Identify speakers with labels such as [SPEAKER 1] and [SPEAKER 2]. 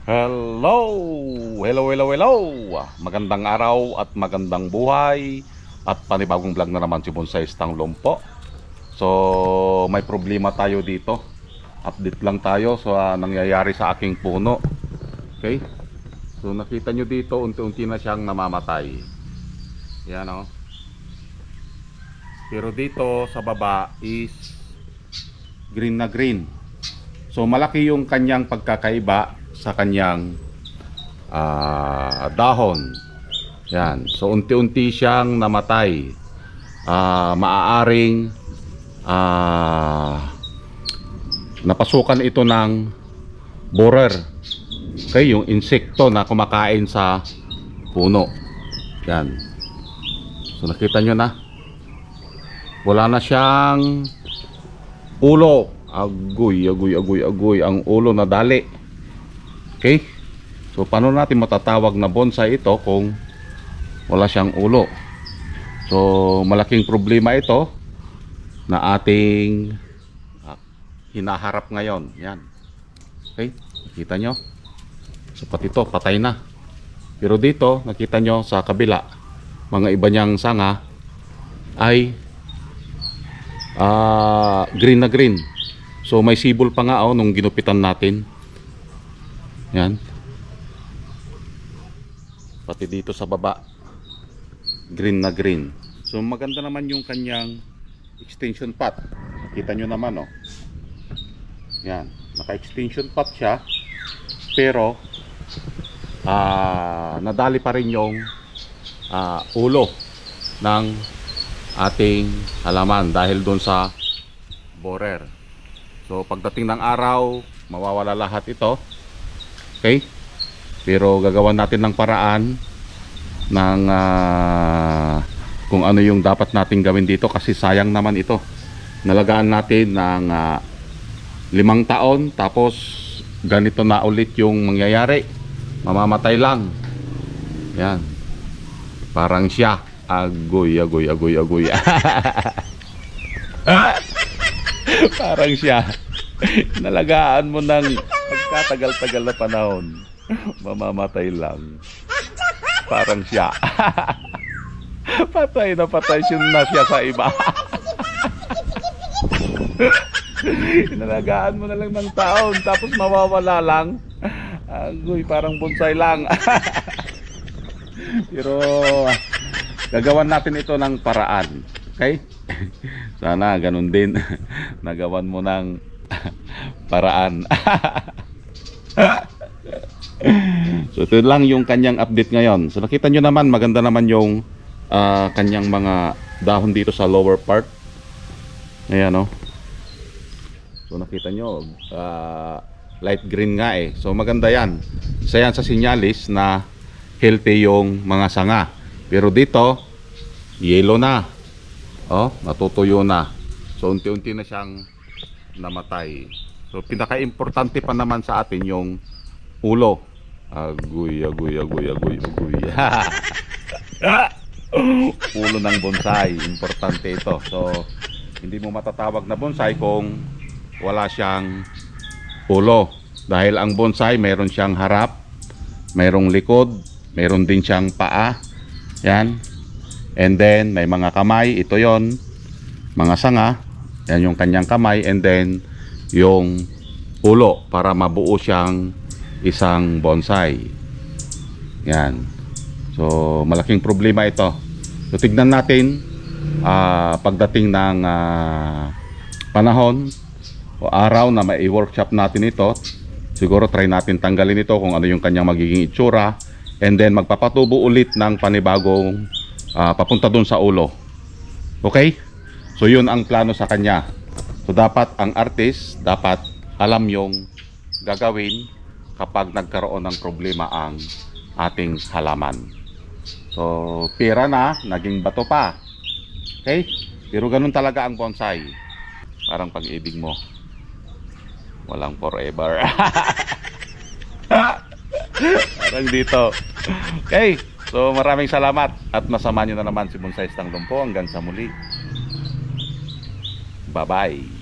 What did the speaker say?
[SPEAKER 1] Hello! Hello! Magandang araw at magandang buhay at panibagong vlog na naman si Bonsai Tanglong po. So, may problema tayo dito. Update lang tayo sa nangyayari sa aking puno. Okay? So, nakita nyo dito, unti-unti na siyang namamatay. Yan o. Pero dito sa baba is green na green. So, malaki yung kanyang pagkakaiba sa kanyang dahon. Yan. So unti-unti siyang namatay. Maaaring napasukan ito ng borer. Okay, yung insekto na kumakain sa puno. Yan. So nakita nyo na. Wala na siyang ulo. Agoy ang ulo na dali. Okay? So paano natin matatawag na bonsai ito kung wala siyang ulo? So malaking problema ito na ating hinaharap ngayon. Yan. Okay? Nakita nyo? So pati ito patay na. Pero dito nakita nyo sa kabila, mga iba niyang sanga ay green na green. So may sibol pa nga nung ginupitan natin. Yan. Pati dito sa baba green na green. So maganda naman yung kanyang extension pot. Kita nyo naman Yan. Naka extension pot siya. Pero nadali pa rin yung ulo ng ating halaman dahil doon sa borer. So pagdating ng araw mawawala lahat ito. Okay? Pero gagawan natin ng paraan ng kung ano yung dapat nating gawin dito kasi sayang naman ito. Nalagaan natin ng 5 taon tapos ganito na ulit yung mangyayari. Mamamatay lang. Yan. Parang siya. Agoy. Parang siya. Nalagaan mo ng pagkatagal-tagal na panahon, mamamatay lang. Parang siya. Patay na siya sa iba. Nalagaan mo na lang ng taon tapos mawawala lang. Agoy, parang bonsai lang. Pero gagawan natin ito ng paraan. Okay? Sana ganun din. Nagawan mo ng paraan. So ito lang yung kanyang update ngayon. So nakita nyo naman maganda naman yung kanyang mga dahon dito sa lower part. Ayan So nakita nyo light green nga So maganda yan. Isa yan sa sinyalis na healthy yung mga sanga. Pero dito yellow na. Natutuyo na. So unti-unti na siyang namatay. So pinaka-importante pa naman sa atin yung ulo. Agoy. Ulo ng bonsai, importante ito. So hindi mo matatawag na bonsai kung wala siyang ulo. Dahil ang bonsai meron siyang harap, mayroong likod, meron din siyang paa. Yan. And then may mga kamay, ito yon, mga sanga. Yan yung kanyang kamay, and then yung ulo para mabuo siyang isang bonsai. Yan. So malaking problema ito. So tignan natin pagdating ng panahon o araw na may workshop natin ito. Siguro try natin tanggalin ito kung ano yung kanyang magiging itsura, and then magpapatubo ulit ng panibagong papunta dun sa ulo. Okay? So yun ang plano sa kanya. So dapat ang artist dapat alam yung gagawin kapag nagkaroon ng problema ang ating halaman. So pera na, naging bato pa. Okay? Pero ganun talaga ang bonsai. Parang pag-ibig mo, walang forever. Parang dito. Okay? So maraming salamat at nasama nyo na naman si Bonsai Tanglong po. Hanggang sa muli. Bye bye.